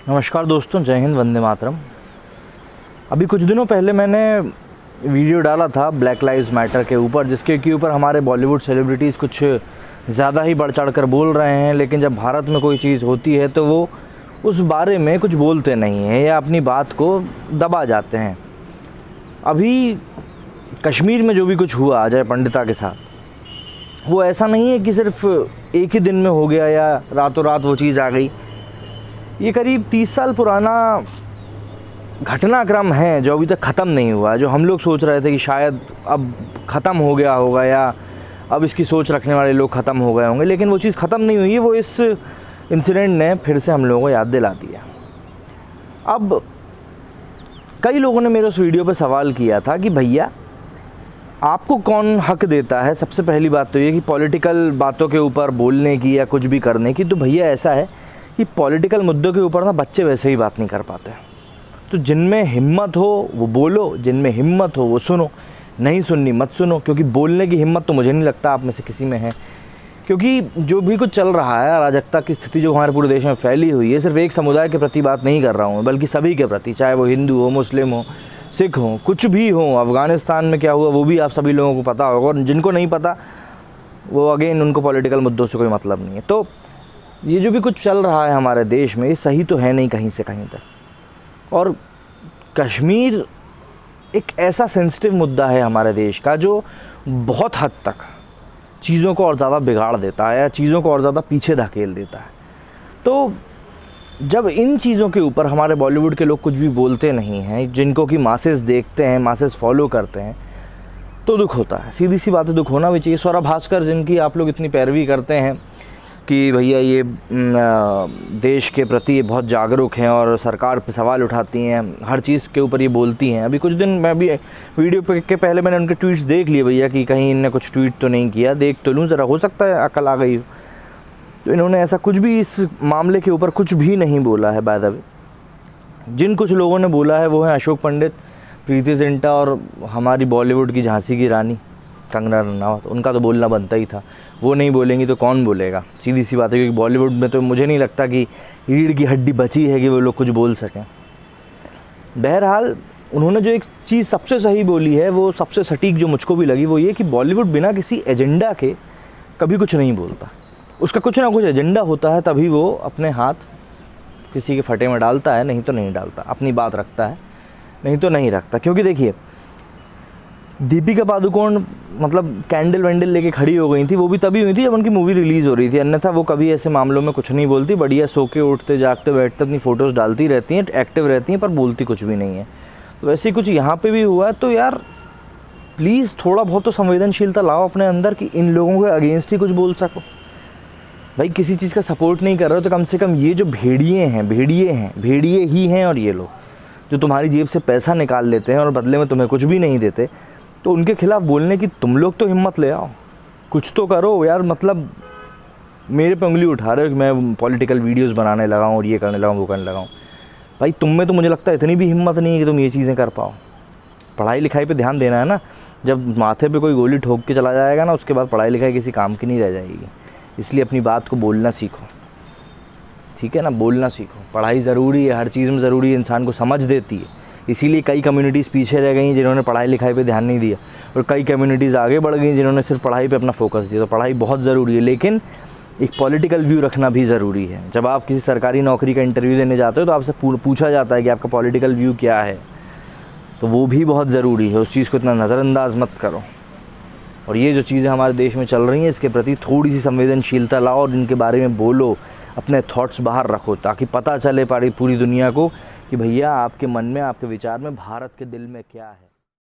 नमस्कार दोस्तों, जय हिंद, वंदे मातरम। अभी कुछ दिनों पहले मैंने वीडियो डाला था ब्लैक लाइव्स मैटर के ऊपर, जिसके ऊपर हमारे बॉलीवुड सेलिब्रिटीज़ कुछ ज़्यादा ही बढ़ चढ़ कर बोल रहे हैं, लेकिन जब भारत में कोई चीज़ होती है तो वो उस बारे में कुछ बोलते नहीं हैं या अपनी बात को दबा जाते हैं। अभी कश्मीर में जो भी कुछ हुआ अजय पंडिता के साथ, वो ऐसा नहीं है कि सिर्फ एक ही दिन में हो गया या रातों रात वो चीज़ आ गई। ये करीब 30 साल पुराना घटनाक्रम है जो अभी तक ख़त्म नहीं हुआ, जो हम लोग सोच रहे थे कि शायद अब ख़त्म हो गया होगा या अब इसकी सोच रखने वाले लोग ख़त्म हो गए होंगे, लेकिन वो चीज़ ख़त्म नहीं हुई है। वो इस इंसिडेंट ने फिर से हम लोगों को याद दिला दिया। अब कई लोगों ने मेरे उस वीडियो पर सवाल किया था कि भैया आपको कौन हक देता है, सबसे पहली बात तो ये कि पॉलिटिकल बातों के ऊपर बोलने की या कुछ भी करने की। तो भैया ऐसा है कि पॉलिटिकल मुद्दों के ऊपर ना बच्चे वैसे ही बात नहीं कर पाते। तो जिनमें हिम्मत हो वो बोलो, जिनमें हिम्मत हो वो सुनो, नहीं सुननी मत सुनो, क्योंकि बोलने की हिम्मत तो मुझे नहीं लगता आप में से किसी में है। क्योंकि जो भी कुछ चल रहा है, अराजकता की स्थिति जो हमारे पूरे देश में फैली हुई है, सिर्फ एक समुदाय के प्रति बात नहीं कर रहा हूँ, बल्कि सभी के प्रति, चाहे वो हिंदू हो, मुस्लिम हो, सिख हो, कुछ भी हो। अफ़गानिस्तान में क्या हुआ वो भी आप सभी लोगों को पता होगा, और जिनको नहीं पता वो अगेन उनको पॉलिटिकल मुद्दों से कोई मतलब नहीं है। तो ये जो भी कुछ चल रहा है हमारे देश में, ये सही तो है नहीं कहीं से कहीं तक। और कश्मीर एक ऐसा सेंसिटिव मुद्दा है हमारे देश का जो बहुत हद तक चीज़ों को और ज़्यादा बिगाड़ देता है या चीज़ों को और ज़्यादा पीछे धकेल देता है। तो जब इन चीज़ों के ऊपर हमारे बॉलीवुड के लोग कुछ भी बोलते नहीं हैं, जिनको कि मासेस देखते हैं, मासेस फॉलो करते हैं, तो दुख होता है। सीधी सी बात है, दुख होना भी चाहिए। स्वरा भास्कर जिनकी आप लोग इतनी पैरवी करते हैं कि भैया ये देश के प्रति बहुत जागरूक हैं और सरकार पे सवाल उठाती हैं, हर चीज़ के ऊपर ये बोलती हैं। अभी कुछ दिन मैं भी वीडियो के पहले मैंने उनके ट्वीट्स देख लिए भैया कि कहीं इनने कुछ ट्वीट तो नहीं किया, देख तो लूँ ज़रा, हो सकता है अकल आ गई हो। तो इन्होंने ऐसा कुछ भी इस मामले के ऊपर कुछ भी नहीं बोला है। बाय द वे जिन कुछ लोगों ने बोला है वो है अशोक पंडित, प्रीति जिंटा और हमारी बॉलीवुड की झांसी की रानी कंगना रनावत। उनका तो बोलना बनता ही था, वो नहीं बोलेंगी तो कौन बोलेगा, सीधी सी बात है। क्योंकि बॉलीवुड में तो मुझे नहीं लगता कि रीढ़ की हड्डी बची है कि वो लोग कुछ बोल सकें। बहरहाल उन्होंने जो एक चीज़ सबसे सही बोली है, वो सबसे सटीक जो मुझको भी लगी, वो ये कि बॉलीवुड बिना किसी एजेंडा के कभी कुछ नहीं बोलता। उसका कुछ ना कुछ एजेंडा होता है, तभी वो अपने हाथ किसी के फटे में डालता है, नहीं तो नहीं डालता। अपनी बात रखता है, नहीं तो नहीं रखता। क्योंकि देखिए दीपिका पादुकोण मतलब कैंडल वैंडल लेके खड़ी हो गई थी, वो भी तभी हुई थी जब उनकी मूवी रिलीज़ हो रही थी, अन्यथा वो कभी ऐसे मामलों में कुछ नहीं बोलती। बढ़िया सो के उठते जागते बैठते अपनी फ़ोटोज़ डालती रहती हैं, एक्टिव रहती हैं, पर बोलती कुछ भी नहीं है। तो वैसे ही कुछ यहाँ पे भी हुआ है। तो यार प्लीज़ थोड़ा बहुत तो संवेदनशीलता लाओ अपने अंदर कि इन लोगों के अगेंस्ट ही कुछ बोल सको। भाई किसी चीज़ का सपोर्ट नहीं कर रहे हो तो कम से कम ये जो भेड़िए ही हैं, और ये लोग जो तुम्हारी जेब से पैसा निकाल लेते हैं और बदले में तुम्हें कुछ भी नहीं देते, तो उनके खिलाफ़ बोलने की तुम लोग तो हिम्मत ले आओ, कुछ तो करो यार। मतलब मेरे पे उंगली उठा रहे हो कि मैं पॉलिटिकल वीडियोस बनाने लगा हूँ और ये करने लगा हूँ, वो करने लगा हूँ। भाई तुम में तो मुझे लगता है इतनी भी हिम्मत नहीं है कि तुम ये चीज़ें कर पाओ। पढ़ाई लिखाई पे ध्यान देना है ना। जब माथे पे कोई गोली ठोक के चला जाएगा ना, उसके बाद पढ़ाई लिखाई किसी काम की नहीं रह जाएगी। इसलिए अपनी बात को बोलना सीखो, ठीक है ना, बोलना सीखो। पढ़ाई ज़रूरी है, हर चीज़ में ज़रूरी है, इंसान को समझ देती है। इसीलिए कई कम्युनिटीज़ पीछे रह गई जिन्होंने पढ़ाई लिखाई पे ध्यान नहीं दिया, और कई कम्युनिटीज़ आगे बढ़ गई जिन्होंने सिर्फ पढ़ाई पे अपना फोकस दिया। तो पढ़ाई बहुत ज़रूरी है, लेकिन एक पॉलिटिकल व्यू रखना भी ज़रूरी है। जब आप किसी सरकारी नौकरी का इंटरव्यू देने जाते हो तो आपसे पूछा जाता है कि आपका पॉलिटिकल व्यू क्या है, तो वो भी बहुत ज़रूरी है। उस चीज़ को इतना नज़रअंदाज मत करो। और ये जो चीज़ें हमारे देश में चल रही हैं, इसके प्रति थोड़ी सी संवेदनशीलता लाओ और इनके बारे में बोलो, अपने थॉट्स बाहर रखो, ताकि पता चले पूरी दुनिया को कि भैया आपके मन में, आपके विचार में भारत के दिल में क्या है।